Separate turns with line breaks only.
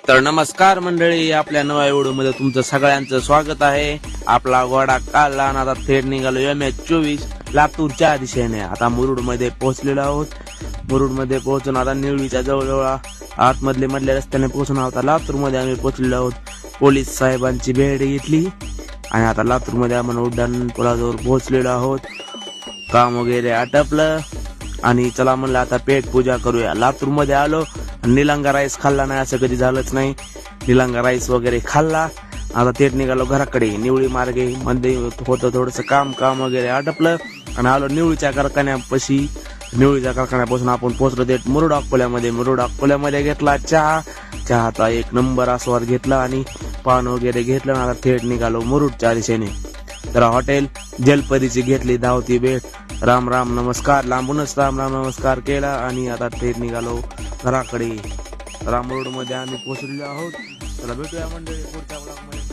तर नमस्कार मंडळी, आपल्या नव्या व्हिडिओ मध्ये तुमचं सगळ्यांचं स्वागत आहे. आपला घोडा काढला आणि आता थेट निघालो MH24 लातूरच्या दिशेने. आता मुरुड मध्ये पोहोचलेलो आहोत. मुरुड मध्ये पोहोचून आता निवळीच्या जवळजवळ मधल्या रस्त्याने पोहोचून आता लातूर मध्ये आम्ही पोहोचलेलो आहोत. पोलीस साहेबांची भेट घेतली आणि आता लातूर मध्ये आपण उड्डाण पुलाजवळ पोहोचलेलो आहोत. काम वगैरे आटपलं आणि चला म्हणलं आता पेट पूजा करूया. लातूर मध्ये आलो, निलंगा राईस खाल्ला नाही असं कधी झालंच नाही. निलंगा राईस वगैरे खाल्ला. आता थेट निघालो घराकडे. निवळी मार्गे मध्ये होतं थोडस काम वगैरे आटपलं आणि आलो निवळीच्या कारखान्यापाशी. निवळीच्या कारखान्यापासून आपण पोहोचलो थेट मुरुड अकोल्यामध्ये घेतला चहाचा एक नंबर आस्वाद घेतला आणि पान वगैरे घेतलं. आता थेट निघालो मुरुडच्या दिशेने. तर हॉटेल जलपरीची घेतली धावती भेट. राम राम नमस्कार, लांबूनच राम राम नमस्कार केला आणि आता थेट निघालो घराकडे. रामरोड मध्ये आम्ही पोहोचलेलो आहोत. चला भेटूया मंडळी पुढच्या ब्लॉग मध्ये.